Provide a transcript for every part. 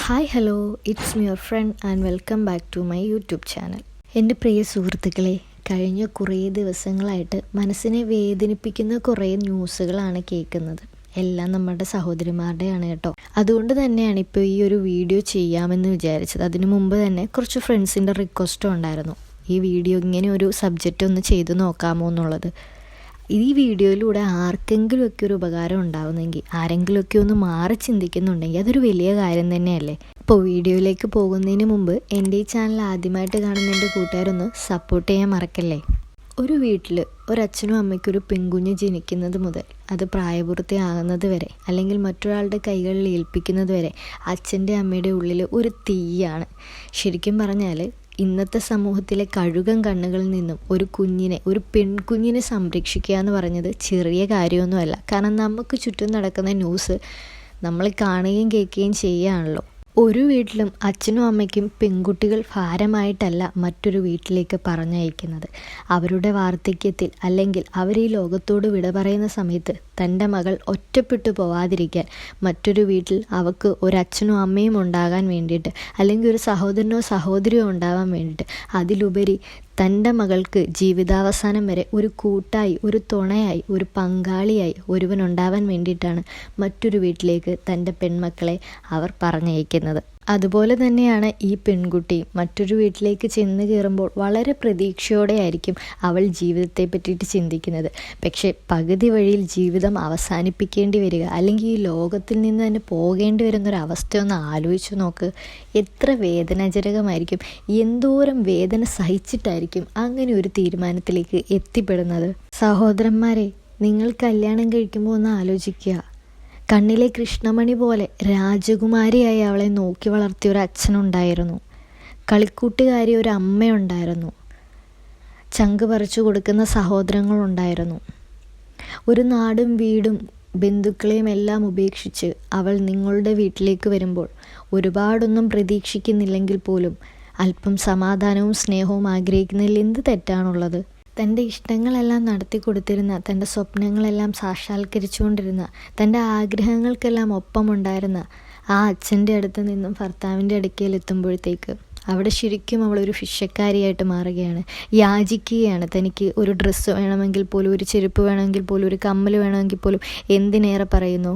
Hi hello, it's me your friend and welcome back to my YouTube channel. എൻ്റെ പ്രിയ സുഹൃത്തുക്കളെ, കഴിഞ്ഞ കുറേ ദിവസങ്ങളായിട്ട് മനസ്സിനെ വേദനിപ്പിക്കുന്ന കുറേ ന്യൂസുകളാണ് കേൾക്കുന്നത്. എല്ലാം നമ്മുടെ സഹോദരിമാരുടെയാണ് കേട്ടോ. അതുകൊണ്ട് തന്നെയാണ് ഇപ്പോൾ ഈ ഒരു വീഡിയോ ചെയ്യാമെന്ന് വിചാരിച്ചത്. അതിനു മുമ്പ് തന്നെ കുറച്ച് ഫ്രണ്ട്സിൻ്റെ റിക്വസ്റ്റും ഉണ്ടായിരുന്നു, ഈ വീഡിയോ ഇങ്ങനെ ഒരു സബ്ജക്റ്റ് ഒന്ന് ചെയ്ത് നോക്കാമോ എന്നുള്ളത്. ഈ വീഡിയോയിലൂടെ ആർക്കെങ്കിലുമൊക്കെ ഒരു ഉപകാരം ഉണ്ടാവുന്നെങ്കിൽ, ആരെങ്കിലുമൊക്കെ ഒന്ന് മാറി ചിന്തിക്കുന്നുണ്ടെങ്കിൽ അതൊരു വലിയ കാര്യം തന്നെയല്ലേ. അപ്പോൾ വീഡിയോയിലേക്ക് പോകുന്നതിന് മുമ്പ് എൻ്റെ ഈ ചാനൽ ആദ്യമായിട്ട് കാണുന്ന എൻ്റെ കൂട്ടുകാരൊന്ന് സപ്പോർട്ട് ചെയ്യാൻ മറക്കല്ലേ. ഒരു വീട്ടിൽ ഒരച്ഛനും അമ്മയ്ക്കും ഒരു പെൺകുഞ്ഞ് ജനിക്കുന്നത് മുതൽ അത് പ്രായപൂർത്തിയാകുന്നത് വരെ, അല്ലെങ്കിൽ മറ്റൊരാളുടെ കൈകളിൽ ഏൽപ്പിക്കുന്നത് വരെ അച്ഛൻ്റെ അമ്മയുടെ ഉള്ളിൽ ഒരു തീയാണ്. ശരിക്കും പറഞ്ഞാൽ ഇന്നത്തെ സമൂഹത്തിലെ കഴുകൻ കണ്ണുകളിൽ നിന്നും ഒരു പെൺകുഞ്ഞിനെ സംരക്ഷിക്കുക എന്ന് പറഞ്ഞത് ചെറിയ കാര്യമൊന്നുമല്ല. കാരണം നമുക്ക് ചുറ്റും നടക്കുന്ന ന്യൂസ് നമ്മൾ കാണുകയും കേൾക്കുകയും ചെയ്യുകയാണല്ലോ. ഒരു വീട്ടിലും അച്ഛനും അമ്മയ്ക്കും പെൺകുട്ടികൾ ഭാരമായിട്ടല്ല മറ്റൊരു വീട്ടിലേക്ക് പറഞ്ഞയക്കുന്നത്. അവരുടെ വാർദ്ധക്യത്തിൽ അല്ലെങ്കിൽ അവർ ഈ ലോകത്തോട് വിട പറയുന്ന സമയത്ത് തൻ്റെ മകൾ ഒറ്റപ്പെട്ടു പോവാതിരിക്കാൻ മറ്റൊരു വീട്ടിൽ അവൾക്ക് ഒരച്ഛനും അമ്മയും ഉണ്ടാകാൻ വേണ്ടിയിട്ട്, അല്ലെങ്കിൽ ഒരു സഹോദരനോ സഹോദരിയോ ഉണ്ടാവാൻ വേണ്ടിയിട്ട്, അതിലുപരി തൻ്റെ മകൾക്ക് ജീവിതാവസാനം വരെ ഒരു കൂട്ടായി, ഒരു തുണയായി, ഒരു പങ്കാളിയായി ഒരുവനുണ്ടാവാൻ വേണ്ടിയിട്ടാണ് മറ്റൊരു വീട്ടിലേക്ക് തൻ്റെ പെൺമക്കളെ അവർ പറഞ്ഞയക്കുന്നത്. അതുപോലെ തന്നെയാണ് ഈ പെൺകുട്ടി മറ്റൊരു വീട്ടിലേക്ക് ചെന്ന് കയറുമ്പോൾ വളരെ പ്രതീക്ഷയോടെ ആയിരിക്കും അവൾ ജീവിതത്തെ പറ്റിയിട്ട് ചിന്തിക്കുന്നത്. പക്ഷേ പകുതി വഴിയിൽ ജീവിതം അവസാനിപ്പിക്കേണ്ടി വരിക, അല്ലെങ്കിൽ ഈ ലോകത്തിൽ നിന്ന് തന്നെ പോകേണ്ടി വരുന്നൊരവസ്ഥ ഒന്ന് ആലോചിച്ച് നോക്ക്. എത്ര വേദനാജനകമായിരിക്കും, എന്തോരം വേദന സഹിച്ചിട്ടായിരിക്കും അങ്ങനെ ഒരു തീരുമാനത്തിലേക്ക് എത്തിപ്പെടുന്നത്. സഹോദരന്മാരെ, നിങ്ങൾ കല്യാണം കഴിക്കുമ്പോൾ ഒന്ന് ആലോചിക്കുക. കണ്ണിലെ കൃഷ്ണമണി പോലെ രാജകുമാരിയായി അവളെ നോക്കി വളർത്തിയ ഒരു അച്ഛനുണ്ടായിരുന്നു, കളിക്കൂട്ടുകാരി ഒരു അമ്മയുണ്ടായിരുന്നു, ചങ്ക് പറിച്ചു കൊടുക്കുന്ന സഹോദരങ്ങളുണ്ടായിരുന്നു. ഒരു നാടും വീടും ബന്ധുക്കളെയും എല്ലാം ഉപേക്ഷിച്ച് അവൾ നിങ്ങളുടെ വീട്ടിലേക്ക് വരുമ്പോൾ ഒരുപാടൊന്നും പ്രതീക്ഷിക്കുന്നില്ലെങ്കിൽ പോലും അല്പം സമാധാനവും സ്നേഹവും ആഗ്രഹിക്കുന്നതിൽ എന്ത് തെറ്റാണുള്ളത്? തൻ്റെ ഇഷ്ടങ്ങളെല്ലാം നടത്തി കൊടുത്തിരുന്ന, തൻ്റെ സ്വപ്നങ്ങളെല്ലാം സാക്ഷാത്കരിച്ചുകൊണ്ടിരുന്ന, തൻ്റെ ആഗ്രഹങ്ങൾക്കെല്ലാം ഒപ്പമുണ്ടായിരുന്ന ആ അച്ഛൻ്റെ അടുത്ത് നിന്നും ഭർത്താവിൻ്റെ അടുക്കലെത്തുമ്പോഴത്തേക്ക് അവിടെ ശരിക്കും അവളൊരു ഭിക്ഷക്കാരിയായിട്ട് മാറുകയാണ്. യാചിക്കുകയാണ്. തനിക്ക് ഒരു ഡ്രസ്സ് വേണമെങ്കിൽ പോലും, ഒരു ചെരുപ്പ് വേണമെങ്കിൽ പോലും, ഒരു കമ്മൽ വേണമെങ്കിൽ പോലും, എന്തിനേറെ പറയുന്നു,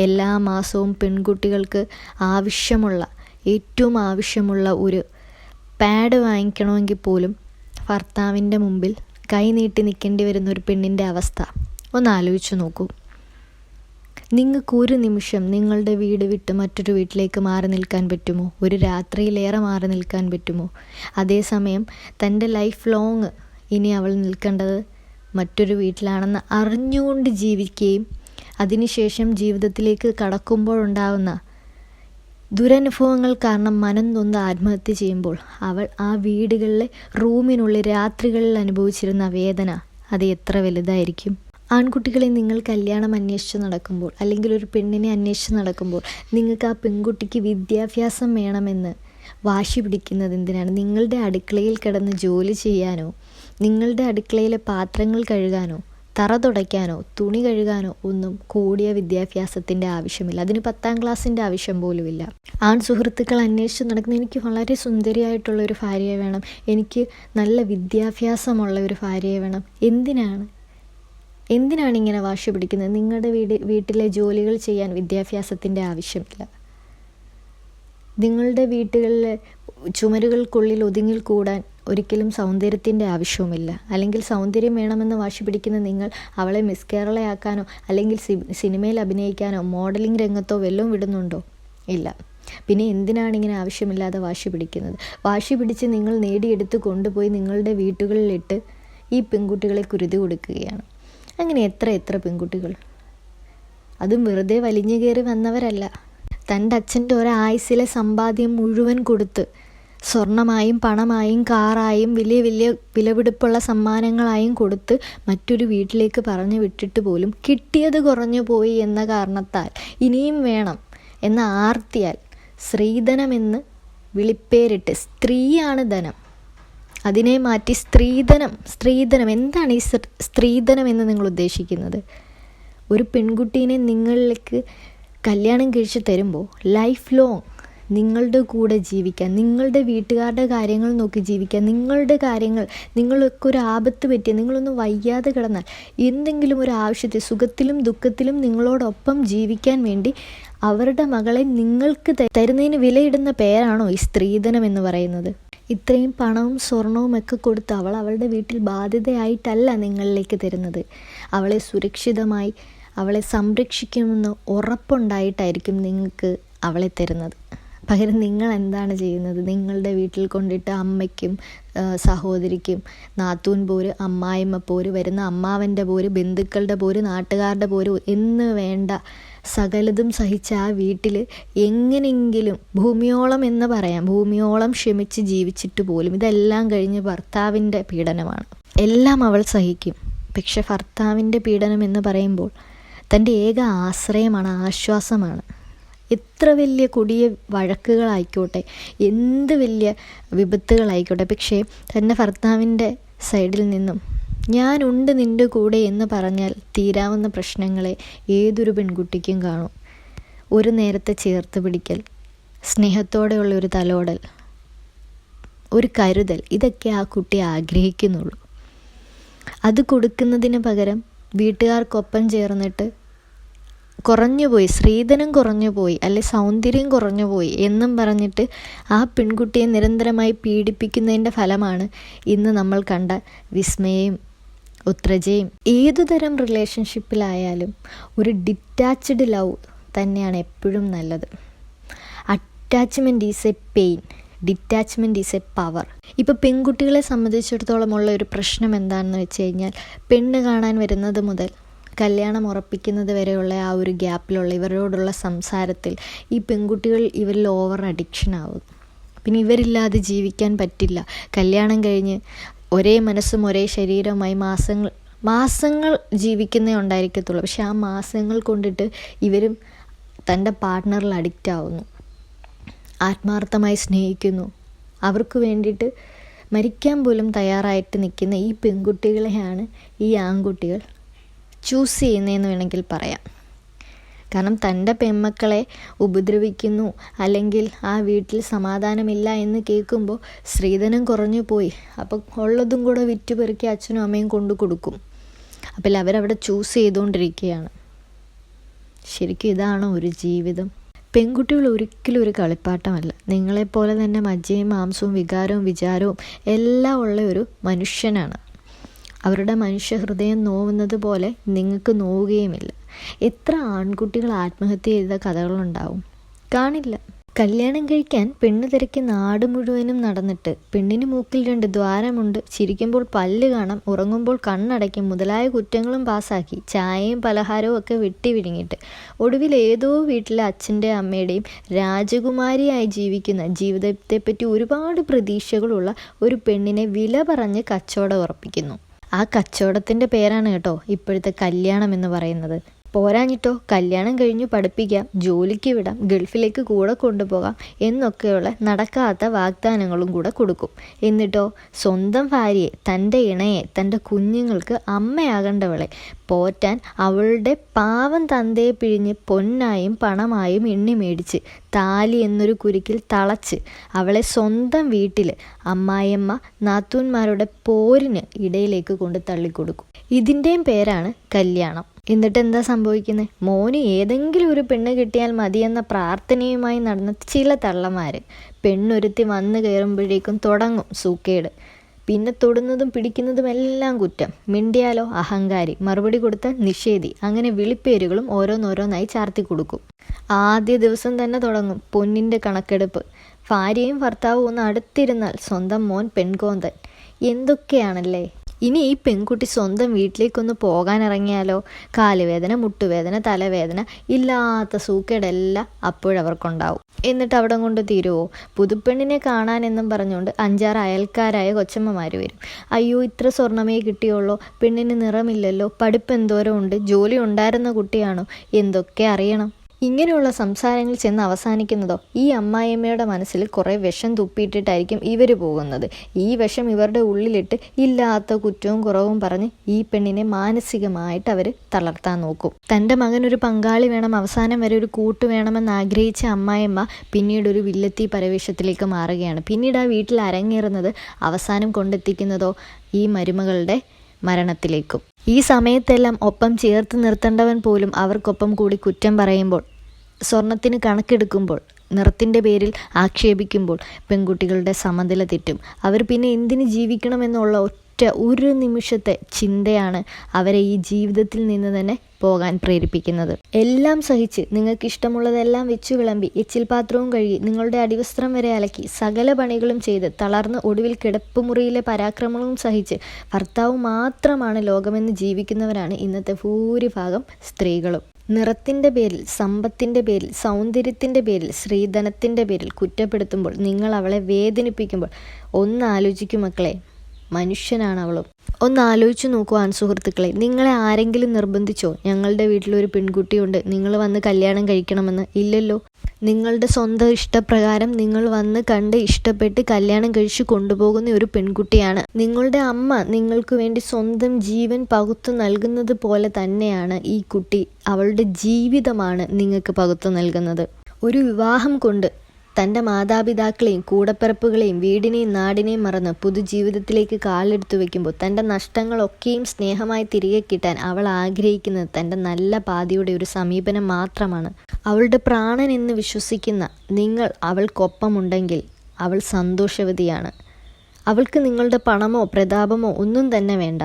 എല്ലാ മാസവും പെൺകുട്ടികൾക്ക് ഏറ്റവും ആവശ്യമുള്ള ഒരു പാഡ് വാങ്ങിക്കണമെങ്കിൽ പോലും ഭർത്താവിൻ്റെ മുമ്പിൽ കൈ നീട്ടി നിൽക്കേണ്ടി വരുന്ന ഒരു പെണ്ണിൻ്റെ അവസ്ഥ ഒന്ന് ആലോചിച്ച് നോക്കൂ. നിങ്ങൾക്ക് ഒരു നിമിഷം നിങ്ങളുടെ വീട് വിട്ട് മറ്റൊരു വീട്ടിലേക്ക് മാറി നിൽക്കാൻ പറ്റുമോ? ഒരു രാത്രിയിലേറെ മാറി നിൽക്കാൻ പറ്റുമോ? അതേസമയം തൻ്റെ ലൈഫ് ലോങ് ഇനി അവൾ നിൽക്കേണ്ടത് മറ്റൊരു വീട്ടിലാണെന്ന് അറിഞ്ഞുകൊണ്ട് ജീവിക്കുകയും അതിനുശേഷം ജീവിതത്തിലേക്ക് കടക്കുമ്പോഴുണ്ടാകുന്ന ദുരനുഭവങ്ങൾ കാരണം മനം നൊന്ന് ആത്മഹത്യ ചെയ്യുമ്പോൾ അവൾ ആ വീടുകളിലെ റൂമിനുള്ളിൽ രാത്രികളിൽ അനുഭവിച്ചിരുന്ന വേദന അത് എത്ര വലുതായിരിക്കും. ആൺകുട്ടികളെ, നിങ്ങൾ കല്യാണം അന്വേഷിച്ച് നടക്കുമ്പോൾ, അല്ലെങ്കിൽ ഒരു പെണ്ണിനെ അന്വേഷിച്ച് നടക്കുമ്പോൾ നിങ്ങൾക്ക് ആ പെൺകുട്ടിക്ക് വിദ്യാഭ്യാസം വേണമെന്ന് വാശി പിടിക്കുന്നത് എന്തിനാണ്? നിങ്ങളുടെ അടുക്കളയിൽ കിടന്ന് ജോലി ചെയ്യാനോ, നിങ്ങളുടെ അടുക്കളയിലെ പാത്രങ്ങൾ കഴുകാനോ, തറ തുടയ്ക്കാനോ, തുണി കഴുകാനോ ഒന്നും കൂടിയ വിദ്യാഭ്യാസത്തിൻ്റെ ആവശ്യമില്ല. അതിന് 10ാം ക്ലാസ്സിൻ്റെ ആവശ്യം പോലുമില്ല. ആൺ സുഹൃത്തുക്കൾ അന്വേഷിച്ച് നടക്കുന്ന, എനിക്ക് വളരെ സുന്ദരിയായിട്ടുള്ള ഒരു ഭാര്യയെ വേണം, എനിക്ക് നല്ല വിദ്യാഭ്യാസമുള്ള ഒരു ഭാര്യയെ വേണം. എന്തിനാണ് ഇങ്ങനെ വാശി പിടിക്കുന്നത്? നിങ്ങളുടെ വീട്ടിലെ ജോലികൾ ചെയ്യാൻ വിദ്യാഭ്യാസത്തിൻ്റെ ആവശ്യമില്ല. നിങ്ങളുടെ വീട്ടുകളിലെ ചുമരുകൾക്കുള്ളിൽ ഒതുങ്ങിക്കൂടാൻ ഒരിക്കലും സൗന്ദര്യത്തിൻ്റെ ആവശ്യവുമില്ല. അല്ലെങ്കിൽ സൗന്ദര്യം വേണമെന്ന് വാശി പിടിക്കുന്ന നിങ്ങൾ അവളെ മിസ് കേരളയാക്കാനോ, അല്ലെങ്കിൽ സിനിമയിൽ അഭിനയിക്കാനോ, മോഡലിംഗ് രംഗത്തോ വല്ലതും വിടുന്നുണ്ടോ? ഇല്ല. പിന്നെ എന്തിനാണ് ഇങ്ങനെ ആവശ്യമില്ലാതെ വാശി പിടിക്കുന്നത്? വാശി പിടിച്ച് നിങ്ങൾ നേടിയെടുത്ത് കൊണ്ടുപോയി നിങ്ങളുടെ വീട്ടുകളിലിട്ട് ഈ പെൺകുട്ടികളെ കുരുതി കൊടുക്കുകയാണ്. അങ്ങനെ എത്ര പെൺകുട്ടികൾ, അതും വെറുതെ വലിഞ്ഞു കയറി വന്നവരല്ല. തൻ്റെ അച്ഛൻ്റെ ഒരായുസ്സിലെ സമ്പാദ്യം മുഴുവൻ കൊടുത്ത്, സ്വർണമായും പണമായും കാറായും വലിയ വിലപിടിപ്പുള്ള സമ്മാനങ്ങളായും കൊടുത്ത് മറ്റൊരു വീട്ടിലേക്ക് പറഞ്ഞു വിട്ടിട്ട് പോലും കിട്ടിയത് കുറഞ്ഞു പോയി എന്ന കാരണത്താൽ ഇനിയും വേണം എന്ന ആർത്തിയാൽ സ്ത്രീധനമെന്ന് വിളിപ്പേരിട്ട്, സ്ത്രീയാണ് ധനം, അതിനെ മാറ്റി സ്ത്രീധനം എന്താണ് ഈ സ്ത്രീധനം എന്ന് നിങ്ങൾ ഉദ്ദേശിക്കുന്നത്? ഒരു പെൺകുട്ടീനെ നിങ്ങളിലേക്ക് കല്യാണം കഴിച്ച് തരുമ്പോൾ ലൈഫ് ലോങ് നിങ്ങളുടെ കൂടെ ജീവിക്കാൻ, നിങ്ങളുടെ വീട്ടുകാരുടെ കാര്യങ്ങൾ നോക്കി ജീവിക്കാൻ, നിങ്ങളുടെ കാര്യങ്ങൾ, നിങ്ങൾക്ക് ഒരു ആപത്ത് പറ്റിയ, നിങ്ങളൊന്ന് വയ്യാതെ കിടന്നാൽ എന്തെങ്കിലും ഒരു ആവശ്യത്തിൽ സുഖത്തിലും ദുഃഖത്തിലും നിങ്ങളോടൊപ്പം ജീവിക്കാൻ വേണ്ടി അവരുടെ മകളെ നിങ്ങൾക്ക് തരുന്നതിന് വിലയിടുന്ന പേരാണോ ഈ സ്ത്രീധനം എന്ന് പറയുന്നത്? ഇത്രയും പണവും സ്വർണവും ഒക്കെ കൊടുത്ത് അവൾ അവളുടെ വീട്ടിൽ ബാധ്യതയായിട്ടല്ല നിങ്ങളിലേക്ക് തരുന്നത്. അവളെ സുരക്ഷിതമായി അവളെ സംരക്ഷിക്കുമെന്ന് ഉറപ്പുണ്ടായിട്ടായിരിക്കും നിങ്ങൾക്ക് അവളെ തരുന്നത്. പകരം നിങ്ങൾ എന്താണ് ചെയ്യുന്നത്? നിങ്ങളുടെ വീട്ടിൽ കൊണ്ടിട്ട് അമ്മയ്ക്കും സഹോദരിക്കും നാത്തൂൻ പോര്, അമ്മായിമ്മ പോര്, വരുന്ന അമ്മാവൻ്റെ പോര്, ബന്ധുക്കളുടെ പോര്, നാട്ടുകാരുടെ പോര് എന്ന് വേണ്ട സകലതും സഹിച്ച ആ വീട്ടിൽ എങ്ങനെയെങ്കിലും ഭൂമിയോളം എന്ന് പറയാം, ഭൂമിയോളം ക്ഷമിച്ച് ജീവിച്ചിട്ട് പോലും ഇതെല്ലാം കഴിഞ്ഞ് ഭർത്താവിൻ്റെ പീഡനമാണ്. എല്ലാം അവൾ സഹിക്കും. പക്ഷെ ഭർത്താവിൻ്റെ പീഡനം എന്ന് പറയുമ്പോൾ തൻ്റെ ഏക ആശ്രയമാണ്, ആശ്വാസമാണ്. എത്ര വലിയ കൊടിയ വഴക്കുകളായിക്കോട്ടെ, എന്ത് വലിയ വിപത്തുകളായിക്കോട്ടെ, പക്ഷേ തൻ്റെ ഭർത്താവിൻ്റെ സൈഡിൽ നിന്നും ഞാനുണ്ട് നിൻ്റെ കൂടെ എന്ന് പറഞ്ഞാൽ തീരാവുന്ന പ്രശ്നങ്ങളെ ഏതൊരു പെൺകുട്ടിക്കും കാണും. ഒരു നേരത്തെ ചേർത്ത് പിടിക്കൽ, സ്നേഹത്തോടെയുള്ള ഒരു തലോടൽ, ഒരു കരുതൽ, ഇതൊക്കെ ആ കുട്ടി ആഗ്രഹിക്കുന്നുള്ളൂ. അത് കൊടുക്കുന്നതിന് പകരം വീട്ടുകാർക്കൊപ്പം ചേർന്നിട്ട് കുറഞ്ഞുപോയി, സ്ത്രീധനം കുറഞ്ഞുപോയി, അല്ലെ സൗന്ദര്യം കുറഞ്ഞുപോയി എന്നും പറഞ്ഞിട്ട് ആ പെൺകുട്ടിയെ നിരന്തരമായി പീഡിപ്പിക്കുന്നതിൻ്റെ ഫലമാണ് ഇന്ന് നമ്മൾ കണ്ട വിസ്മയയും ഉത്രജയും. ഏതുതരം റിലേഷൻഷിപ്പിലായാലും ഒരു ഡിറ്റാച്ച്ഡ് ലവ് തന്നെയാണ് എപ്പോഴും നല്ലത്. Attachment is A pain, detachment is A power. ഇപ്പോൾ പെൺകുട്ടികളെ സംബന്ധിച്ചിടത്തോളം ഉള്ള ഒരു പ്രശ്നം എന്താണെന്ന് വെച്ച് കഴിഞ്ഞാൽ, പെണ്ണ് കാണാൻ വരുന്നത് മുതൽ കല്യാണം ഉറപ്പിക്കുന്നത് വരെയുള്ള ആ ഒരു ഗ്യാപ്പിലുള്ള ഇവരോടുള്ള സംസാരത്തിൽ ഈ പെൺകുട്ടികൾ ഇവരിൽ ഓവർ അഡിക്ഷൻ ആവും. പിന്നെ ഇവരില്ലാതെ ജീവിക്കാൻ പറ്റില്ല. കല്യാണം കഴിഞ്ഞ് ഒരേ മനസ്സും ഒരേ ശരീരവുമായി മാസങ്ങൾ ജീവിക്കുന്നേ ഉണ്ടായിരിക്കത്തുള്ളൂ. പക്ഷെ ആ മാസങ്ങൾ കൊണ്ടിട്ട് ഇവരും തൻ്റെ പാർട്ട്ണറിൽ അഡിക്റ്റ് ആവുന്നു, ആത്മാർത്ഥമായി സ്നേഹിക്കുന്നു. അവർക്ക് വേണ്ടിയിട്ട് മരിക്കാൻ പോലും തയ്യാറായിട്ട് നിൽക്കുന്ന ഈ പെൺകുട്ടികളെയാണ് ഈ ആൺകുട്ടികൾ ചൂസ് ചെയ്യുന്നതെന്ന് വേണമെങ്കിൽ പറയാം. കാരണം തൻ്റെ പെൺമക്കളെ ഉപദ്രവിക്കുന്നു, അല്ലെങ്കിൽ ആ വീട്ടിൽ സമാധാനമില്ല എന്ന് കേൾക്കുമ്പോൾ സ്ത്രീധനം കുറഞ്ഞു പോയി, അപ്പോൾ ഉള്ളതും കൂടെ വിറ്റുപെറുക്കി അച്ഛനും അമ്മയും കൊണ്ടു കൊടുക്കും. അപ്പോൾ അവരവിടെ ചൂസ് ചെയ്തുകൊണ്ടിരിക്കുകയാണ്. ശരിക്കും ഇതാണോ ഒരു ജീവിതം? പെൺകുട്ടികൾ ഒരിക്കലും ഒരു കളിപ്പാട്ടമല്ല. നിങ്ങളെപ്പോലെ തന്നെ മജ്ജയും മാംസവും വികാരവും വിചാരവും എല്ലാം ഉള്ള ഒരു മനുഷ്യനാണ്. അവരുടെ മനുഷ്യഹൃദയം നോവുന്നത് പോലെ നിങ്ങൾക്ക് നോവുകയുമില്ല. എത്ര ആൺകുട്ടികൾ ആത്മഹത്യ ചെയ്ത കഥകളുണ്ടാവും? കാണില്ല. കല്യാണം കഴിക്കാൻ പെണ്ണ് തിരക്കി നാട് മുഴുവനും നടന്നിട്ട് പെണ്ണിന് മൂക്കിൽ 2 ദ്വാരമുണ്ട്, ചിരിക്കുമ്പോൾ പല്ല് കാണാം, ഉറങ്ങുമ്പോൾ കണ്ണടയ്ക്കും മുതലായ കുറ്റങ്ങളും പാസ്സാക്കി ചായയും പലഹാരവും ഒക്കെ വെട്ടി വിഴുങ്ങിയിട്ട് ഒടുവിൽ ഏതോ വീട്ടിലെ അച്ഛൻ്റെയും അമ്മയുടെയും രാജകുമാരിയായി ജീവിക്കുന്ന, ജീവിതത്തെപ്പറ്റി ഒരുപാട് പ്രതീക്ഷകളുള്ള ഒരു പെണ്ണിനെ വില പറഞ്ഞ് കച്ചവടം ഉറപ്പിക്കുന്നു. ആ കച്ചവടത്തിൻ്റെ പേരാണ് കേട്ടോ ഇപ്പോഴത്തെ കല്യാണം എന്ന് പറയുന്നത്. പോരാഞ്ഞിട്ടോ കല്യാണം കഴിഞ്ഞു പഠിപ്പിക്കാം, ജോലിക്ക് വിടാം, ഗൾഫിലേക്ക് കൂടെ കൊണ്ടുപോകാം എന്നൊക്കെയുള്ള നടക്കാത്ത വാഗ്ദാനങ്ങളും കൂടെ കൊടുക്കും. എന്നിട്ടോ സ്വന്തം ഭാര്യയെ, തൻ്റെ ഇണയെ, തൻ്റെ കുഞ്ഞുങ്ങൾക്ക് അമ്മയാകേണ്ടവളെ പോറ്റാൻ അവളുടെ പാവം തന്തയെ പിഴിഞ്ഞ് പൊന്നായും പണമായും എണ്ണി മേടിച്ച് താലി എന്നൊരു കുരുക്കിൽ തളച്ച് അവളെ സ്വന്തം വീട്ടിൽ അമ്മായിയമ്മ നാത്തൂന്മാരുടെ പോരിന് ഇടയിലേക്ക് കൊണ്ട് തള്ളിക്കൊടുക്കും. ഇതിൻ്റെയും പേരാണ് കല്യാണം. എന്നിട്ട് എന്താ സംഭവിക്കുന്നത്? മോന് ഏതെങ്കിലും ഒരു പെണ്ണ് കിട്ടിയാൽ മതിയെന്ന പ്രാർത്ഥനയുമായി നടന്ന ചില തള്ളമാർ പെണ്ണൊരുത്തി വന്നു കയറുമ്പോഴേക്കും തുടങ്ങും സൂക്കേട്. പിന്നെ തൊടുന്നതും പിടിക്കുന്നതും എല്ലാം കുറ്റം. മിണ്ടിയാലോ അഹങ്കാരി, മറുപടി കൊടുത്താൽ നിഷേധി. അങ്ങനെ വിളിപ്പേരുകളും ഓരോന്നോരോന്നായി ചാർത്തി കൊടുക്കും. ആദ്യ ദിവസം തന്നെ തുടങ്ങും പൊന്നിൻ്റെ കണക്കെടുപ്പ്. ഭാര്യയും ഭർത്താവും ഒന്ന് അടുത്തിരുന്നാൽ സ്വന്തം മോൻ പെൺകോന്തൻ. എന്തൊക്കെയാണല്ലേ! ഇനി ഈ പെൺകുട്ടി സ്വന്തം വീട്ടിലേക്കൊന്ന് പോകാനിറങ്ങിയാലോ കാലുവേദന, മുട്ടുവേദന, തലവേദന, ഇല്ലാത്ത സൂക്കേടെല്ലാം അപ്പോഴവർക്കുണ്ടാവും. എന്നിട്ട് അവിടെ കൊണ്ട് തീരുവോ? പുതുപ്പെണ്ണിനെ കാണാനെന്നും പറഞ്ഞുകൊണ്ട് 5-6 അയൽക്കാരായ കൊച്ചമ്മമാർ വരും. അയ്യോ, ഇത്ര സ്വർണ്ണമേ കിട്ടിയുള്ളൂ, പെണ്ണിന് നിറമില്ലല്ലോ, പഠിപ്പ് എന്തോരം ഉണ്ട്, ജോലി ഉണ്ടായിരുന്ന കുട്ടിയാണോ, എന്തൊക്കെ അറിയണം. ഇങ്ങനെയുള്ള സംസാരങ്ങൾ ചെന്ന് അവസാനിക്കുന്നതോ ഈ അമ്മായിയമ്മയുടെ മനസ്സിൽ കുറേ വിഷം തുപ്പിയിട്ടിട്ടായിരിക്കും ഇവർ പോകുന്നത്. ഈ വിഷം ഇവരുടെ ഉള്ളിലിട്ട് ഇല്ലാത്ത കുറ്റവും കുറവും പറഞ്ഞ് ഈ പെണ്ണിനെ മാനസികമായിട്ട് അവർ തളർത്താൻ നോക്കും. തൻ്റെ മകനൊരു പങ്കാളി വേണം, അവസാനം വരെ ഒരു കൂട്ട് വേണമെന്ന് ആഗ്രഹിച്ച അമ്മായിയമ്മ പിന്നീട് ഒരു വില്ലത്തി പരവേശത്തിലേക്ക് മാറുകയാണ്. പിന്നീട് ആ വീട്ടിൽ അരങ്ങേറുന്നത് അവസാനം കൊണ്ടെത്തിക്കുന്നതോ ഈ മരുമകളുടെ മരണത്തിലേക്കും. ഈ സമയത്തെല്ലാം ഒപ്പം ചേർത്ത് നിർത്തേണ്ടവൻ പോലും അവർക്കൊപ്പം കൂടി കുറ്റം പറയുമ്പോൾ, സ്വർണത്തിന് കണക്കെടുക്കുമ്പോൾ, നിറത്തിൻ്റെ പേരിൽ ആക്ഷേപിക്കുമ്പോൾ പെൺകുട്ടികളുടെ സമനില തെറ്റും. അവർ പിന്നെ എന്തിന് ജീവിക്കണമെന്നുള്ള ഒരു നിമിഷത്തെ ചിന്തയാണ് അവരെ ഈ ജീവിതത്തിൽ നിന്ന് തന്നെ പോകാൻ പ്രേരിപ്പിക്കുന്നത്. എല്ലാം സഹിച്ച് നിങ്ങൾക്ക് ഇഷ്ടമുള്ളതെല്ലാം വെച്ചു വിളമ്പി എച്ചിൽ പാത്രവും കഴുകി നിങ്ങളുടെ അടിവസ്ത്രം വരെ അലക്കി സകല പണികളും ചെയ്ത് തളർന്ന് ഒടുവിൽ കിടപ്പുമുറിയിലെ പരാക്രമണവും സഹിച്ച് ഭർത്താവ് മാത്രമാണ് ലോകമെന്ന് ജീവിക്കുന്നവരാണ് ഇന്നത്തെ ഭൂരിഭാഗം സ്ത്രീകളും. നിറത്തിൻ്റെ പേരിൽ, സമ്പത്തിൻ്റെ പേരിൽ, സൗന്ദര്യത്തിൻ്റെ പേരിൽ, സ്ത്രീധനത്തിൻ്റെ പേരിൽ കുറ്റപ്പെടുത്തുമ്പോൾ, നിങ്ങൾ അവളെ വേദനിപ്പിക്കുമ്പോൾ ഒന്ന് ആലോചിക്കും മക്കളെ, മനുഷ്യനാണ് അവളും. ഒന്ന് ആലോചിച്ച് നോക്കുവാൻ സുഹൃത്തുക്കളെ, നിങ്ങളെ ആരെങ്കിലും നിർബന്ധിച്ചോ ഞങ്ങളുടെ വീട്ടിലൊരു പെൺകുട്ടിയുണ്ട് നിങ്ങൾ വന്ന് കല്യാണം കഴിക്കണമെന്ന്? ഇല്ലല്ലോ. നിങ്ങളുടെ സ്വന്തം ഇഷ്ടപ്രകാരം നിങ്ങൾ വന്ന് കണ്ട് ഇഷ്ടപ്പെട്ട് കല്യാണം കഴിച്ച് കൊണ്ടുപോകുന്ന ഒരു പെൺകുട്ടിയാണ്. നിങ്ങളുടെ അമ്മ നിങ്ങൾക്ക് വേണ്ടി സ്വന്തം ജീവൻ പകുത്തു നൽകുന്നത് പോലെ തന്നെയാണ് ഈ കുട്ടി. അവളുടെ ജീവിതമാണ് നിങ്ങൾക്ക് പകുത്തു നൽകുന്നത്. ഒരു വിവാഹം കൊണ്ട് തൻ്റെ മാതാപിതാക്കളെയും കൂടപ്പിറപ്പുകളെയും വീടിനെയും നാടിനെയും മറന്ന് പുതുജീവിതത്തിലേക്ക് കാലെടുത്തു വയ്ക്കുമ്പോൾ തൻ്റെ നഷ്ടങ്ങളൊക്കെയും സ്നേഹമായി തിരികെ കിട്ടാൻ അവൾ ആഗ്രഹിക്കുന്നത് തൻ്റെ നല്ല പാതിയുടെ ഒരു സമീപനം മാത്രമാണ്. അവളുടെ പ്രാണൻ എന്ന് വിശ്വസിക്കുന്ന നിങ്ങൾ അവൾക്കൊപ്പമുണ്ടെങ്കിൽ അവൾ സന്തോഷവതിയാണ്. അവൾക്ക് നിങ്ങളുടെ പണമോ പ്രതാപമോ ഒന്നും തന്നെ വേണ്ട.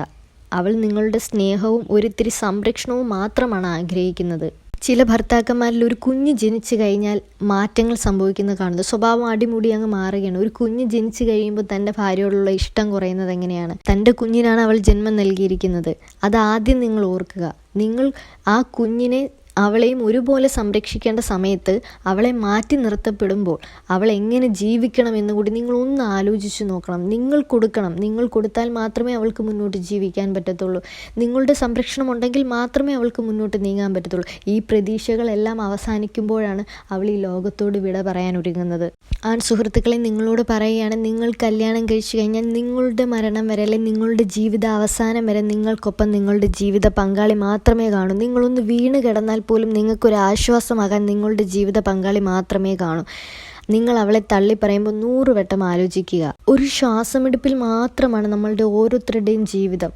അവൾ നിങ്ങളുടെ സ്നേഹവും ഒരിത്തിരി സംരക്ഷണവും മാത്രമാണ് ആഗ്രഹിക്കുന്നത്. ചില ഭർത്താക്കന്മാരിൽ ഒരു കുഞ്ഞ് ജനിച്ചു കഴിഞ്ഞാൽ മാറ്റങ്ങൾ സംഭവിക്കുന്നത് കാണുന്നത്, സ്വഭാവം അടിമുടി അങ്ങ് മാറുകയാണ്. ഒരു കുഞ്ഞ് ജനിച്ചു കഴിയുമ്പോൾ തൻ്റെ ഭാര്യയോടുള്ള ഇഷ്ടം കുറയുന്നത് എങ്ങനെയാണ്? തൻ്റെ കുഞ്ഞിനാണ് അവൾ ജന്മം നൽകിയിരിക്കുന്നത്. അതാദ്യം നിങ്ങൾ ഓർക്കുക. നിങ്ങൾ ആ കുഞ്ഞിനെ അവളെയും ഒരുപോലെ സംരക്ഷിക്കേണ്ട സമയത്ത് അവളെ മാറ്റി നിർത്തപ്പെടുമ്പോൾ അവൾ എങ്ങനെ ജീവിക്കണം എന്ന് കൂടി നിങ്ങൾ ഒന്ന് ആലോചിച്ച് നോക്കണം. നിങ്ങൾ കൊടുക്കണം. നിങ്ങൾ കൊടുത്താൽ മാത്രമേ അവൾക്ക് മുന്നോട്ട് ജീവിക്കാൻ പറ്റത്തുള്ളൂ. നിങ്ങളുടെ സംരക്ഷണം ഉണ്ടെങ്കിൽ മാത്രമേ അവൾക്ക് മുന്നോട്ട് നീങ്ങാൻ പറ്റത്തുള്ളൂ. ഈ പ്രതീക്ഷകളെല്ലാം അവസാനിക്കുമ്പോഴാണ് അവൾ ഈ ലോകത്തോട് വിട പറയാൻ ഒരുങ്ങുന്നത്. സുഹൃത്തുക്കളെ, നിങ്ങളോട് പറയുകയാണ്, നിങ്ങൾ കല്യാണം കഴിച്ചു കഴിഞ്ഞാൽ നിങ്ങളുടെ മരണം വരെ, അല്ലെങ്കിൽ നിങ്ങളുടെ ജീവിത അവസാനം വരെ നിങ്ങൾക്കൊപ്പം നിങ്ങളുടെ ജീവിത പങ്കാളി മാത്രമേ കാണൂ. നിങ്ങളൊന്ന് വീണ് കിടന്നാൽ പോലും നിങ്ങൾക്കൊരു ആശ്വാസമാകാൻ നിങ്ങളുടെ ജീവിത പങ്കാളി മാത്രമേ കാണൂ. നിങ്ങൾ അവളെ തള്ളി പറയുമ്പോൾ 100 വട്ടം ആലോചിക്കുക. ഒരു ശ്വാസമെടുപ്പിൽ മാത്രമാണ് നമ്മളുടെ ഓരോരുത്തരുടെയും ജീവിതം.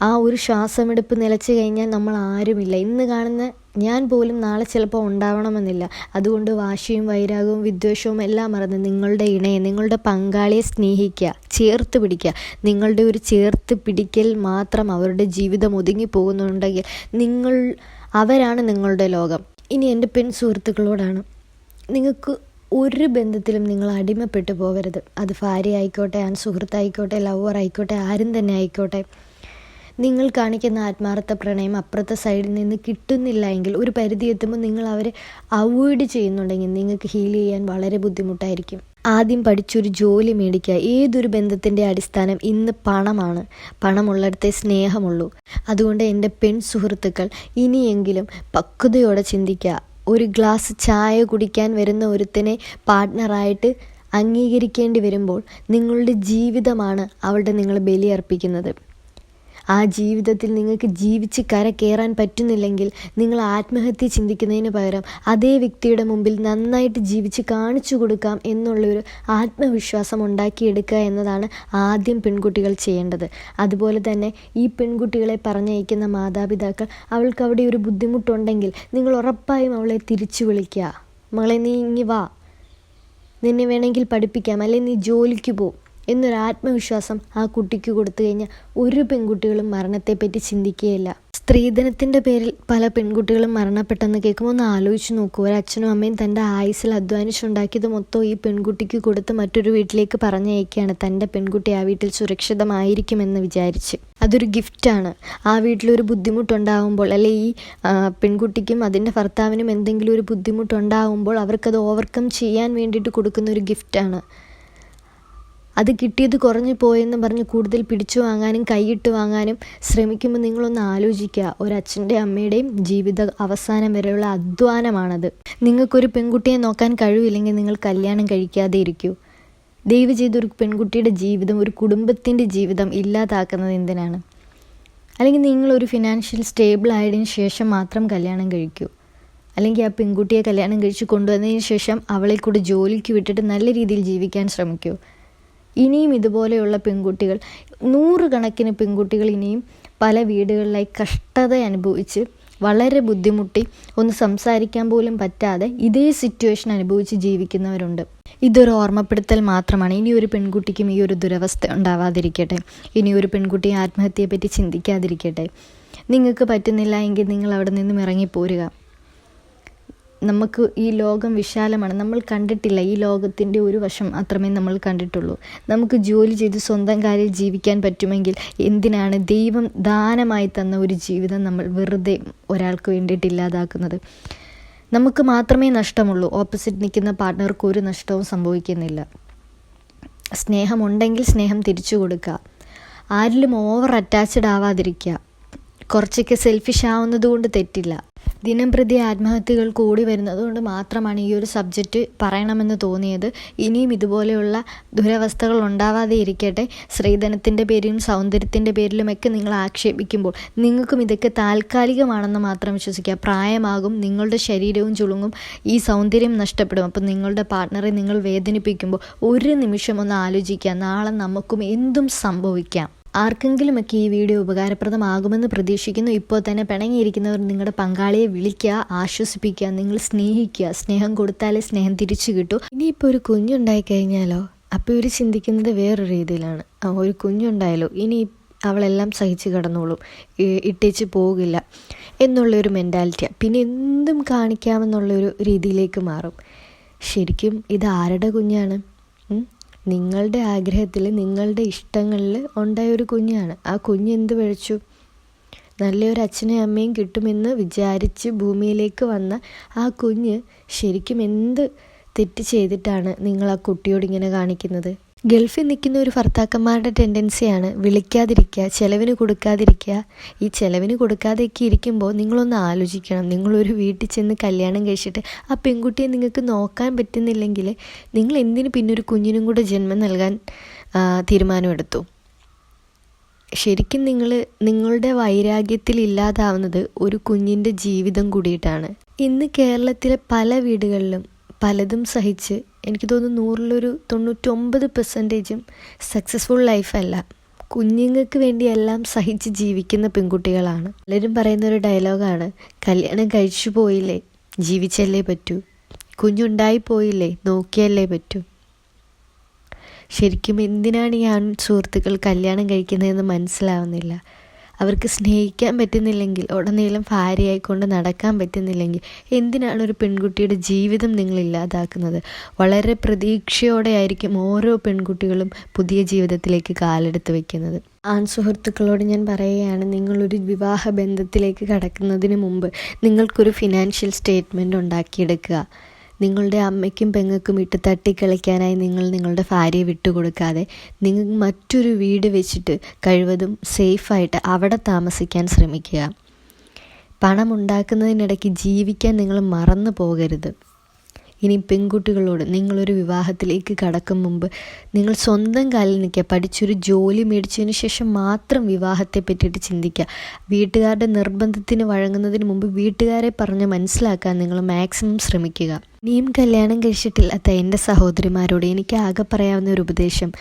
ആ ഒരു ശ്വാസമെടുപ്പ് നിലച്ചു കഴിഞ്ഞാൽ നമ്മൾ ആരുമില്ല. ഇന്ന് കാണുന്ന ഞാൻ പോലും നാളെ ചിലപ്പോൾ ഉണ്ടാവണമെന്നില്ല. അതുകൊണ്ട് വാശിയും വൈരാഗവും വിദ്വേഷവും എല്ലാം മറന്ന് നിങ്ങളുടെ ഇണയെ, നിങ്ങളുടെ പങ്കാളിയെ സ്നേഹിക്കുക, ചേർത്ത് പിടിക്കുക. നിങ്ങളുടെ ഒരു ചേർത്ത് പിടിക്കൽ മാത്രം അവരുടെ ജീവിതം ഒതുങ്ങി പോകുന്നുണ്ടെങ്കിൽ അവരാണ് നിങ്ങളുടെ ലോകം. ഇനി എൻ്റെ പെൺ സുഹൃത്തുക്കളോടാണ്, നിങ്ങൾക്ക് ഒരു ബന്ധത്തിലും നിങ്ങൾ അടിമപ്പെട്ടു പോകരുത്. അത് ഭാര്യ ആയിക്കോട്ടെ, സുഹൃത്തായിക്കോട്ടെ, ലവർ ആയിക്കോട്ടെ, ആരും തന്നെ ആയിക്കോട്ടെ. നിങ്ങൾ കാണിക്കുന്ന ആത്മാർത്ഥ പ്രണയം അപ്പുറത്തെ സൈഡിൽ നിന്ന് കിട്ടുന്നില്ല എങ്കിൽ, ഒരു പരിധി എത്തുമ്പോൾ നിങ്ങൾ അവരെ അവോയ്ഡ് ചെയ്യുന്നുണ്ടെങ്കിൽ നിങ്ങൾക്ക് ഹീൽ ചെയ്യാൻ വളരെ ബുദ്ധിമുട്ടായിരിക്കും. ആദ്യം പഠിച്ചൊരു ജോലി മേടിക്കുക. ഏതൊരു ബന്ധത്തിൻ്റെ അടിസ്ഥാനം ഇന്ന് പണമാണ്. പണമുള്ളിടത്തേ സ്നേഹമുള്ളൂ. അതുകൊണ്ട് എൻ്റെ പെൺ സുഹൃത്തുക്കൾ ഇനിയെങ്കിലും പക്വതയോടെ ചിന്തിക്കുക. ഒരു ഗ്ലാസ് ചായ കുടിക്കാൻ വരുന്ന ഒരുത്തനെ പാർട്ട്ണറായിട്ട് അംഗീകരിക്കേണ്ടി വരുമ്പോൾ നിങ്ങളുടെ ജീവിതമാണ് അവിടെ നിങ്ങൾ ബലിയർപ്പിക്കുന്നത്. ആ ജീവിതത്തിൽ നിങ്ങൾക്ക് ജീവിച്ച് കരകയറാൻ പറ്റുന്നില്ലെങ്കിൽ നിങ്ങൾ ആത്മഹത്യ ചിന്തിക്കുന്നതിന് പകരം അതേ വ്യക്തിയുടെ മുമ്പിൽ നന്നായിട്ട് ജീവിച്ച് കാണിച്ചു കൊടുക്കാം എന്നുള്ളൊരു ആത്മവിശ്വാസം ഉണ്ടാക്കിയെടുക്കുക എന്നതാണ് ആദ്യം പെൺകുട്ടികൾ ചെയ്യേണ്ടത്. അതുപോലെ തന്നെ ഈ പെൺകുട്ടികളെ പറഞ്ഞയക്കുന്ന മാതാപിതാക്കൾ അവൾക്ക് അവിടെ ഒരു ബുദ്ധിമുട്ടുണ്ടെങ്കിൽ നിങ്ങൾ ഉറപ്പായും അവളെ തിരിച്ചു വിളിക്കുക. മകളെ, നീ ഇങ്ങി വാ, നിന്നെ വേണമെങ്കിൽ പഠിപ്പിക്കാം, അല്ലെങ്കിൽ നീ ജോലിക്ക് പോ എന്നൊരു ആത്മവിശ്വാസം ആ കുട്ടിക്ക് കൊടുത്തു കഴിഞ്ഞാൽ ഒരു പെൺകുട്ടികളും മരണത്തെപ്പറ്റി ചിന്തിക്കുകയില്ല. സ്ത്രീധനത്തിൻ്റെ പേരിൽ പല പെൺകുട്ടികളും മരണപ്പെട്ടെന്ന് കേൾക്കുമ്പോൾ ഒന്ന് ആലോചിച്ച് നോക്കൂ. ഒരച്ഛനും അമ്മയും തൻ്റെ ആയുസ്സിൽ അധ്വാനിച്ചുണ്ടാക്കിയത് മൊത്തം ഈ പെൺകുട്ടിക്ക് കൊടുത്ത് മറ്റൊരു വീട്ടിലേക്ക് പറഞ്ഞയക്കുകയാണ്. തൻ്റെ പെൺകുട്ടി ആ വീട്ടിൽ സുരക്ഷിതമായിരിക്കുമെന്ന് വിചാരിച്ച്. അതൊരു ഗിഫ്റ്റാണ്. ആ വീട്ടിലൊരു ബുദ്ധിമുട്ടുണ്ടാകുമ്പോൾ, അല്ലെ ഈ പെൺകുട്ടിക്കും അതിൻ്റെ ഭർത്താവിനും എന്തെങ്കിലും ഒരു ബുദ്ധിമുട്ടുണ്ടാകുമ്പോൾ അവർക്കത് ഓവർകം ചെയ്യാൻ വേണ്ടിയിട്ട് കൊടുക്കുന്ന ഒരു ഗിഫ്റ്റാണ്. അത് കിട്ടിയത് കുറഞ്ഞു പോയെന്ന് പറഞ്ഞ് കൂടുതൽ പിടിച്ചു വാങ്ങാനും കൈയിട്ട് വാങ്ങാനും ശ്രമിക്കുമ്പോൾ നിങ്ങളൊന്ന് ആലോചിക്കുക, ഒരച്ഛൻ്റെയും അമ്മയുടെയും ജീവിത അവസാനം വരെയുള്ള അധ്വാനമാണത്. നിങ്ങൾക്കൊരു പെൺകുട്ടിയെ നോക്കാൻ കഴിവില്ലെങ്കിൽ നിങ്ങൾ കല്യാണം കഴിക്കാതെ ഇരിക്കൂ. ദയവ് ചെയ്തൊരു പെൺകുട്ടിയുടെ ജീവിതം, ഒരു കുടുംബത്തിൻ്റെ ജീവിതം ഇല്ലാതാക്കുന്നത് എന്തിനാണ്? അല്ലെങ്കിൽ നിങ്ങളൊരു ഫിനാൻഷ്യൽ സ്റ്റേബിൾ ആയതിനു ശേഷം മാത്രം കല്യാണം കഴിക്കൂ. അല്ലെങ്കിൽ ആ പെൺകുട്ടിയെ കല്യാണം കഴിച്ച് കൊണ്ടുവന്നതിന് ശേഷം അവളെ കൂടെ ജോലിക്ക് വിട്ടിട്ട് നല്ല രീതിയിൽ ജീവിക്കാൻ ശ്രമിക്കൂ. ഇനിയും ഇതുപോലെയുള്ള പെൺകുട്ടികൾ, 100 കണക്കിന് പെൺകുട്ടികൾ ഇനിയും പല വീടുകളിലായി കഷ്ടത അനുഭവിച്ച് വളരെ ബുദ്ധിമുട്ടി ഒന്ന് സംസാരിക്കാൻ പോലും പറ്റാതെ ഇതേ സിറ്റുവേഷൻ അനുഭവിച്ച് ജീവിക്കുന്നവരുണ്ട്. ഇതൊരു ഓർമ്മപ്പെടുത്തൽ മാത്രമാണ്. ഇനി ഒരു പെൺകുട്ടിക്കും ഈ ഒരു ദുരവസ്ഥ ഉണ്ടാവാതിരിക്കട്ടെ. ഇനി ഒരു പെൺകുട്ടി ആത്മഹത്യയെപ്പറ്റി ചിന്തിക്കാതിരിക്കട്ടെ. നിങ്ങൾക്ക് പറ്റുന്നില്ല എങ്കിൽ നിങ്ങൾ അവിടെ നിന്നും ഇറങ്ങിപ്പോരുക. നമുക്ക് ഈ ലോകം വിശാലമാണ്. നമ്മൾ കണ്ടിട്ടില്ല, ഈ ലോകത്തിൻ്റെ ഒരു വശം അത്രമേ നമ്മൾ കണ്ടിട്ടുള്ളൂ. നമുക്ക് ജോലി ചെയ്ത് സ്വന്തം കാലിൽ ജീവിക്കാൻ പറ്റുമെങ്കിൽ എന്തിനാണ് ദൈവം ദാനമായി തന്ന ഒരു ജീവിതം നമ്മൾ വെറുതെ ഒരാൾക്ക് വേണ്ടിയിട്ട് ഇല്ലാതാക്കുന്നത്? നമുക്ക് മാത്രമേ നഷ്ടമുള്ളൂ. ഓപ്പോസിറ്റ് നിൽക്കുന്ന പാർട്ട്ണർക്ക് ഒരു നഷ്ടവും സംഭവിക്കുന്നില്ല. സ്നേഹമുണ്ടെങ്കിൽ സ്നേഹം തിരിച്ചു കൊടുക്കുക. ആരിലും ഓവർ അറ്റാച്ച്ഡ് ആവാതിരിക്കുക. കുറച്ചൊക്കെ സെൽഫിഷ് ആവുന്നത് കൊണ്ട് തെറ്റില്ല. ദിനം പ്രതി ആത്മഹത്യകൾ കൂടി വരുന്നതുകൊണ്ട് മാത്രമാണ് ഈ ഒരു സബ്ജക്റ്റ് പറയണമെന്ന് തോന്നിയത്. ഇനിയും ഇതുപോലെയുള്ള ദുരവസ്ഥകൾ ഉണ്ടാവാതെ ഇരിക്കട്ടെ. സ്ത്രീധനത്തിൻ്റെ പേരിലും സൗന്ദര്യത്തിൻ്റെ പേരിലുമൊക്കെ നിങ്ങൾ ആക്ഷേപിക്കുമ്പോൾ നിങ്ങൾക്കും ഇതൊക്കെ താൽക്കാലികമാണെന്ന് മാത്രം വിശ്വസിക്കുക. പ്രായമാകും, നിങ്ങളുടെ ശരീരവും ചുളുങ്ങും, ഈ സൗന്ദര്യം നഷ്ടപ്പെടും. അപ്പം നിങ്ങളുടെ പാർട്ട്ണറെ നിങ്ങൾ വേദനിപ്പിക്കുമ്പോൾ ഒരു നിമിഷം ഒന്ന് ആലോചിക്കുക, നാളെ നമുക്കും എന്തും സംഭവിക്കാം. ആർക്കെങ്കിലുമൊക്കെ ഈ വീഡിയോ ഉപകാരപ്രദമാകുമെന്ന് പ്രതീക്ഷിക്കുന്നു. ഇപ്പോൾ തന്നെ പിണങ്ങിയിരിക്കുന്നവർ നിങ്ങളുടെ പങ്കാളിയെ വിളിക്കുക, ആശ്വസിപ്പിക്കുക, നിങ്ങൾ സ്നേഹിക്കുക. സ്നേഹം കൊടുത്താലേ സ്നേഹം തിരിച്ചു കിട്ടൂ. ഇനിയിപ്പോൾ ഒരു കുഞ്ഞുണ്ടായി കഴിഞ്ഞാലോ, അപ്പോൾ ഇവർ ചിന്തിക്കുന്നത് വേറൊരു രീതിയിലാണ്. ഒരു കുഞ്ഞുണ്ടായാലോ, ഇനി അവളെല്ലാം സഹിച്ച് കിടന്നോളും, ഇട്ടേച്ച് പോകില്ല എന്നുള്ളൊരു മെൻറ്റാലിറ്റിയാണ്. പിന്നെ എന്തും കാണിക്കാമെന്നുള്ളൊരു രീതിയിലേക്ക് മാറും. ശരിക്കും ഇത് ആരുടെ കുഞ്ഞാണ്? നിങ്ങളുടെ ആഗ്രഹത്തിൽ, നിങ്ങളുടെ ഇഷ്ടങ്ങളിൽ ഉണ്ടായ ഒരു കുഞ്ഞാണ്. ആ കുഞ്ഞ് എന്ത് പഴിച്ചു? നല്ലൊരു അച്ഛനെയും അമ്മയും കിട്ടുമെന്ന് വിചാരിച്ച് ഭൂമിയിലേക്ക് വന്ന ആ കുഞ്ഞ് ശരിക്കും എന്ത് തെറ്റ് ചെയ്തിട്ടാണ് നിങ്ങൾ ആ കുട്ടിയോട് ഇങ്ങനെ കാണിക്കുന്നത്? ഗൾഫിൽ നിൽക്കുന്ന ഒരു ഭർത്താക്കന്മാരുടെ ടെൻഡൻസിയാണ് വിളിക്കാതിരിക്കുക, ചിലവിന് കൊടുക്കാതിരിക്കുക. ഈ ചിലവിന് കൊടുക്കാതെയൊക്കെ ഇരിക്കുമ്പോൾ നിങ്ങളൊന്ന് ആലോചിക്കണം. നിങ്ങളൊരു വീട്ടിൽ ചെന്ന് കല്യാണം കഴിച്ചിട്ട് ആ പെൺകുട്ടിയെ നിങ്ങൾക്ക് നോക്കാൻ പറ്റുന്നില്ലെങ്കിൽ നിങ്ങൾ എന്തിന് പിന്നെ ഒരു കുഞ്ഞിനും കൂടെ ജന്മം നൽകാൻ തീരുമാനമെടുത്തു? ശരിക്കും നിങ്ങളുടെ വൈരാഗ്യത്തിൽ ഇല്ലാതാവുന്നത് ഒരു കുഞ്ഞിൻ്റെ ജീവിതം കൂടിയിട്ടാണ്. ഇന്ന് കേരളത്തിലെ പല വീടുകളിലും പലതും സഹിച്ച്, എനിക്ക് തോന്നുന്നു 100-ൽ 99% സക്സസ്ഫുൾ ലൈഫല്ല. കുഞ്ഞുങ്ങൾക്ക് വേണ്ടി എല്ലാം സഹിച്ച് ജീവിക്കുന്ന പെൺകുട്ടികളാണ്. പലരും പറയുന്നൊരു ഡയലോഗാണ്, കല്യാണം കഴിച്ചു പോയില്ലേ ജീവിച്ചല്ലേ പറ്റൂ, കുഞ്ഞുണ്ടായി പോയില്ലേ നോക്കിയല്ലേ പറ്റൂ. ശരിക്കും എന്തിനാണ് ഈ സുഹൃത്തുക്കൾ കല്യാണം കഴിക്കുന്നതെന്ന് മനസ്സിലാവുന്നില്ല. അവർക്ക് സ്നേഹിക്കാൻ പറ്റുന്നില്ലെങ്കിൽ, ഉടനീളം ഭാര്യയായിക്കൊണ്ട് നടക്കാൻ പറ്റുന്നില്ലെങ്കിൽ എന്തിനാണ് ഒരു പെൺകുട്ടിയുടെ ജീവിതം നിങ്ങൾ ഇല്ലാതാക്കുന്നത്? വളരെ പ്രതീക്ഷയോടെ ആയിരിക്കും ഓരോ പെൺകുട്ടികളും പുതിയ ജീവിതത്തിലേക്ക് കാലെടുത്ത് വയ്ക്കുന്നത്. സുഹൃത്തുക്കളോട് ഞാൻ പറയുകയാണ്, നിങ്ങളൊരു വിവാഹ ബന്ധത്തിലേക്ക് കടക്കുന്നതിന് മുമ്പ് നിങ്ങൾക്കൊരു ഫിനാൻഷ്യൽ സ്റ്റേറ്റ്മെൻറ്റ് ഉണ്ടാക്കിയെടുക്കുക. നിങ്ങളുടെ അമ്മയ്ക്കും പെങ്ങൾക്കും ഇട്ട് തട്ടിക്കളിക്കാനായി നിങ്ങൾ നിങ്ങളുടെ ഭാര്യയെ വിട്ടുകൊടുക്കാതെ നിങ്ങൾ മറ്റൊരു വീട് വെച്ചിട്ട് കഴിവതും സേഫായിട്ട് അവിടെ താമസിക്കാൻ ശ്രമിക്കുക. പണം ഉണ്ടാക്കുന്നതിനിടയ്ക്ക് ജീവിക്കാൻ നിങ്ങൾ മറന്നു പോകരുത്. ഇനി പെൺകുട്ടികളോട്, നിങ്ങളൊരു വിവാഹത്തിലേക്ക് കടക്കും മുമ്പ് നിങ്ങൾ സ്വന്തം കാലിൽ നിൽക്കുക. പഠിച്ചൊരു ജോലി മേടിച്ചതിന് ശേഷം മാത്രം വിവാഹത്തെ പറ്റിയിട്ട് ചിന്തിക്കുക. വീട്ടുകാരുടെ നിർബന്ധത്തിന് വഴങ്ങുന്നതിന് മുമ്പ് വീട്ടുകാരെ പറഞ്ഞ് മനസ്സിലാക്കാൻ നിങ്ങൾ മാക്സിമം ശ്രമിക്കുക. ഇനിയും കല്യാണം കഴിച്ചിട്ടില്ലാത്ത എൻ്റെ സഹോദരിമാരോട് എനിക്ക് ആകെ പറയാവുന്ന ഒരു ഉപദേശം,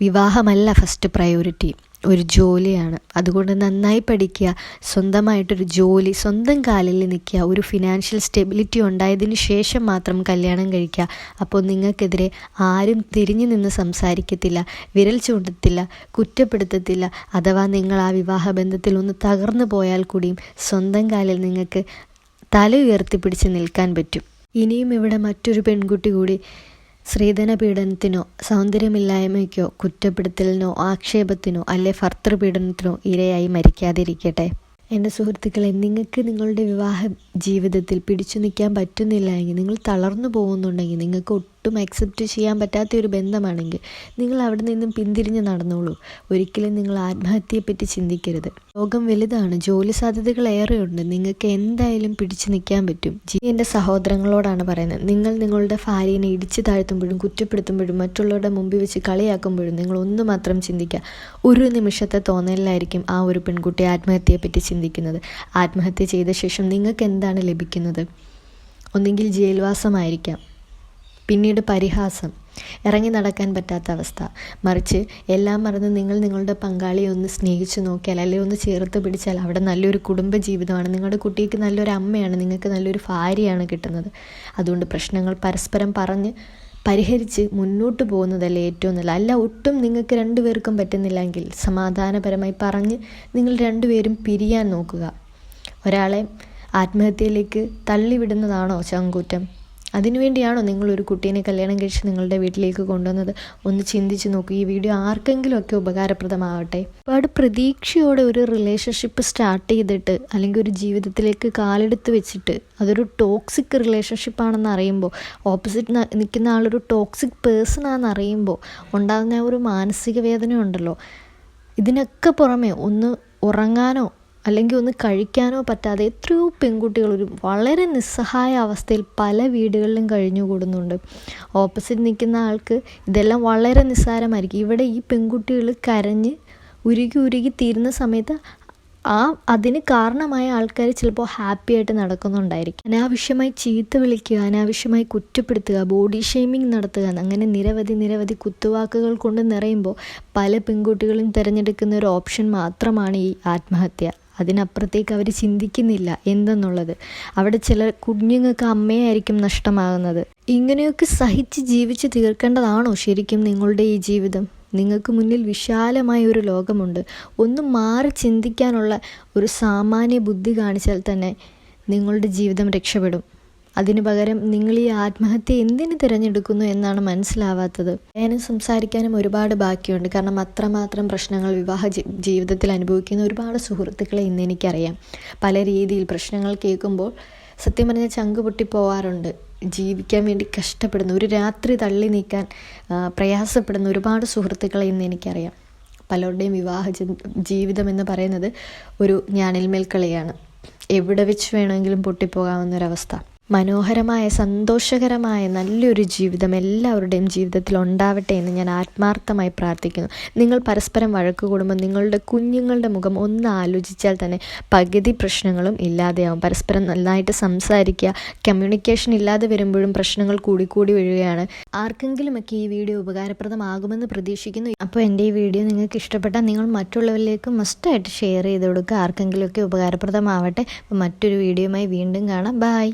വിവാഹമല്ല ഫസ്റ്റ് പ്രയോറിറ്റി, ഒരു ജോലിയാണ്. അതുകൊണ്ട് നന്നായി പഠിക്കുക, സ്വന്തമായിട്ടൊരു ജോലി, സ്വന്തം കാലിൽ നിൽക്കുക, ഒരു ഫിനാൻഷ്യൽ സ്റ്റെബിലിറ്റി ഉണ്ടായതിന് ശേഷം മാത്രം കല്യാണം കഴിക്കുക. അപ്പോൾ നിങ്ങൾക്കെതിരെ ആരും തിരിഞ്ഞു നിന്ന് സംസാരിക്കത്തില്ല, വിരൽ ചൂണ്ടത്തില്ല, കുറ്റപ്പെടുത്തത്തില്ല. അഥവാ നിങ്ങൾ ആ വിവാഹബന്ധത്തിൽ ഒന്ന് തകർന്നു പോയാൽ കൂടിയും സ്വന്തം കാലിൽ നിങ്ങൾക്ക് തല ഉയർത്തിപ്പിടിച്ച് നിൽക്കാൻ പറ്റും. ഇനിയും ഇവിടെ മറ്റൊരു പെൺകുട്ടി കൂടി സ്ത്രീധന പീഡനത്തിനോ സൗന്ദര്യമില്ലായ്മയ്ക്കോ കുറ്റപ്പെടുത്തലിനോ ആക്ഷേപത്തിനോ അല്ലെ ഭർത്തൃപീഡനത്തിനോ ഇരയായി മരിക്കാതിരിക്കട്ടെ. എൻ്റെ സുഹൃത്തുക്കളെ, നിങ്ങൾക്ക് നിങ്ങളുടെ വിവാഹ ജീവിതത്തിൽ പിടിച്ചു നിൽക്കാൻ പറ്റുന്നില്ല എങ്കിൽ, നിങ്ങൾ തളർന്നു പോകുന്നുണ്ടെങ്കിൽ, നിങ്ങൾക്ക് ഒട്ടും അക്സെപ്റ്റ് ചെയ്യാൻ പറ്റാത്ത ഒരു ബന്ധമാണെങ്കിൽ നിങ്ങൾ അവിടെ നിന്നും പിന്തിരിഞ്ഞ് നടന്നോളൂ. ഒരിക്കലും നിങ്ങൾ ആത്മഹത്യയെപ്പറ്റി ചിന്തിക്കരുത്. ലോകം വലുതാണ്, ജോലി സാധ്യതകൾ ഏറെയുണ്ട്, നിങ്ങൾക്ക് എന്തായാലും പിടിച്ചു നിൽക്കാൻ പറ്റും. എൻ്റെ സഹോദരങ്ങളോടാണ് പറയുന്നത്, നിങ്ങൾ നിങ്ങളുടെ ഭാര്യനെ ഇടിച്ചു താഴ്ത്തുമ്പോഴും കുറ്റപ്പെടുത്തുമ്പോഴും മറ്റുള്ളവരുടെ മുമ്പിൽ വെച്ച് കളിയാക്കുമ്പോഴും നിങ്ങൾ ഒന്ന് മാത്രം ചിന്തിക്കുക. ഒരു നിമിഷത്തെ തോന്നലിലായിരിക്കും ആ ഒരു പെൺകുട്ടി ആത്മഹത്യയെപ്പറ്റി ചിന്തിക്കുന്നത്. ആത്മഹത്യ ചെയ്ത ശേഷം നിങ്ങൾക്ക് എന്താണ് ലഭിക്കുന്നത്? ഒന്നെങ്കിൽ ജയിൽവാസമായിരിക്കാം, പിന്നീട് പരിഹാസം, ഇറങ്ങി നടക്കാൻ പറ്റാത്ത അവസ്ഥ. മറിച്ച് എല്ലാം മറന്ന് നിങ്ങൾ നിങ്ങളുടെ പങ്കാളിയെ ഒന്ന് സ്നേഹിച്ച് നോക്കിയാൽ, അല്ലെങ്കിൽ ഒന്ന് ചേർത്ത് പിടിച്ചാൽ അവിടെ നല്ലൊരു കുടുംബ ജീവിതമാണ്, നിങ്ങളുടെ കുട്ടിക്ക് നല്ലൊരു അമ്മയാണ്, നിങ്ങൾക്ക് നല്ലൊരു ഭാര്യയാണ് കിട്ടുന്നത്. അതുകൊണ്ട് പ്രശ്നങ്ങൾ പരസ്പരം പറഞ്ഞ് പരിഹരിച്ച് മുന്നോട്ട് പോകുന്നതല്ലേ ഏറ്റവും നല്ല. അല്ല, ഒട്ടും നിങ്ങൾക്ക് രണ്ടുപേർക്കും പറ്റുന്നില്ലെങ്കിൽ സമാധാനപരമായി പറഞ്ഞ് നിങ്ങൾ രണ്ടുപേരും പിരിയാൻ നോക്കുക. ഒരാളെ ആത്മഹത്യയിലേക്ക് തള്ളിവിടുന്നതാണോ ചങ്കൂറ്റം? അതിനുവേണ്ടിയാണോ നിങ്ങളൊരു കുട്ടീനെ കല്യാണം കഴിച്ച് നിങ്ങളുടെ വീട്ടിലേക്ക് കൊണ്ടുവന്നത്? ഒന്ന് ചിന്തിച്ച് നോക്കൂ. ഈ വീഡിയോ ആർക്കെങ്കിലുമൊക്കെ ഉപകാരപ്രദമാവട്ടെ. ഒരുപാട് പ്രതീക്ഷയോടെ ഒരു റിലേഷൻഷിപ്പ് സ്റ്റാർട്ട് ചെയ്തിട്ട് അല്ലെങ്കിൽ ഒരു ജീവിതത്തിലേക്ക് കാലെടുത്ത് വെച്ചിട്ട് അതൊരു ടോക്സിക് റിലേഷൻഷിപ്പാണെന്ന് അറിയുമ്പോൾ, ഓപ്പോസിറ്റ് നിൽക്കുന്ന ആളൊരു ടോക്സിക് പേഴ്സൺ ആണെന്ന് അറിയുമ്പോൾ ഉണ്ടാകുന്ന ഒരു മാനസിക വേദന ഉണ്ടല്ലോ, ഇതിനൊക്കെ പുറമെ ഒന്ന് ഉറങ്ങാനോ അല്ലെങ്കിൽ ഒന്ന് കഴിക്കാനോ പറ്റാതെ എത്രയോ പെൺകുട്ടികൾ ഒരു വളരെ നിസ്സഹായ അവസ്ഥയിൽ പല വീടുകളിലും കഴിഞ്ഞുകൂടുന്നുണ്ട്. ഓപ്പോസിറ്റ് നിൽക്കുന്ന ആൾക്ക് ഇതെല്ലാം വളരെ നിസ്സാരമായിരിക്കും. ഇവിടെ ഈ പെൺകുട്ടികൾ കരഞ്ഞ് ഉരുകി തീരുന്ന സമയത്ത് അതിന് കാരണമായ ആൾക്കാർ ചിലപ്പോൾ ഹാപ്പി ആയിട്ട് നടക്കുന്നുണ്ടായിരിക്കും. അനാവശ്യമായി ചീത്ത വിളിക്കുക, അനാവശ്യമായി കുറ്റപ്പെടുത്തുക, ബോഡി ഷെയ്മിങ് നടത്തുക, അങ്ങനെ നിരവധി കുത്തുവാക്കുകൾ കൊണ്ട് നിറയുമ്പോൾ പല പെൺകുട്ടികളും തിരഞ്ഞെടുക്കുന്ന ഒരു ഓപ്ഷൻ മാത്രമാണ് ഈ ആത്മഹത്യ. അതിനപ്പുറത്തേക്ക് അവർ ചിന്തിക്കുന്നില്ല എന്തെന്നുള്ളത്. അവിടെ ചില കുഞ്ഞുങ്ങൾക്ക് അമ്മയായിരിക്കും നഷ്ടമാകുന്നത്. ഇങ്ങനെയൊക്കെ സഹിച്ച് ജീവിച്ച് തീർക്കേണ്ടതാണോ ശരിക്കും നിങ്ങളുടെ ഈ ജീവിതം? നിങ്ങൾക്ക് മുന്നിൽ വിശാലമായ ഒരു ലോകമുണ്ട്. ഒന്ന് മാറി ചിന്തിക്കാനുള്ള ഒരു സാമാന്യ ബുദ്ധി കാണിച്ചാൽ തന്നെ നിങ്ങളുടെ ജീവിതം രക്ഷപ്പെടും. അതിനു പകരം നിങ്ങൾ ഈ ആത്മഹത്യ എന്തിനു തിരഞ്ഞെടുക്കുന്നു എന്നാണ് മനസ്സിലാവാത്തത്. ഞാനും സംസാരിക്കാനും ഒരുപാട് ബാക്കിയുണ്ട്. കാരണം അത്രമാത്രം പ്രശ്നങ്ങൾ വിവാഹ ജീവിതത്തിൽ അനുഭവിക്കുന്ന ഒരുപാട് സുഹൃത്തുക്കളെ ഇന്ന് എനിക്കറിയാം. പല രീതിയിൽ പ്രശ്നങ്ങൾ കേൾക്കുമ്പോൾ സത്യം പറഞ്ഞാൽ ചങ്ക് പൊട്ടിപ്പോവാറുണ്ട്. ജീവിക്കാൻ വേണ്ടി കഷ്ടപ്പെടുന്ന, ഒരു രാത്രി തള്ളി നീക്കാൻ പ്രയാസപ്പെടുന്ന ഒരുപാട് സുഹൃത്തുക്കളെ ഇന്ന് എനിക്കറിയാം. പലരുടെയും വിവാഹ ജീവിതം എന്ന് പറയുന്നത് ഒരു ഞാണിൽമേൽ കളിയാണ്. എവിടെ വെച്ച് വേണമെങ്കിലും പൊട്ടിപ്പോകാവുന്നൊരവസ്ഥ. മനോഹരമായ സന്തോഷകരമായ നല്ലൊരു ജീവിതം എല്ലാവരുടെയും ജീവിതത്തിൽ ഉണ്ടാവട്ടെ എന്ന് ഞാൻ ആത്മാർത്ഥമായി പ്രാർത്ഥിക്കുന്നു. നിങ്ങൾ പരസ്പരം വഴക്ക് കൂടുമ്പോൾ നിങ്ങളുടെ കുഞ്ഞുങ്ങളുടെ മുഖം ഒന്ന് ആലോചിച്ചാൽ തന്നെ പകുതി പ്രശ്നങ്ങളും ഇല്ലാതെയാവും. പരസ്പരം നന്നായിട്ട് സംസാരിക്കുക. കമ്മ്യൂണിക്കേഷൻ ഇല്ലാതെ വരുമ്പോഴും പ്രശ്നങ്ങൾ കൂടി വരികയാണ്. ആർക്കെങ്കിലുമൊക്കെ ഈ വീഡിയോ ഉപകാരപ്രദമാകുമെന്ന് പ്രതീക്ഷിക്കുന്നു. അപ്പോൾ എൻ്റെ ഈ വീഡിയോ നിങ്ങൾക്ക് ഇഷ്ടപ്പെട്ടാൽ നിങ്ങൾ മറ്റുള്ളവരിലേക്ക് മസ്റ്റായിട്ട് ഷെയർ ചെയ്ത് കൊടുക്കുക. ആർക്കെങ്കിലുമൊക്കെ ഉപകാരപ്രദമാവട്ടെ. അപ്പോൾ മറ്റൊരു വീഡിയോയുമായി വീണ്ടും കാണാം. ബൈ.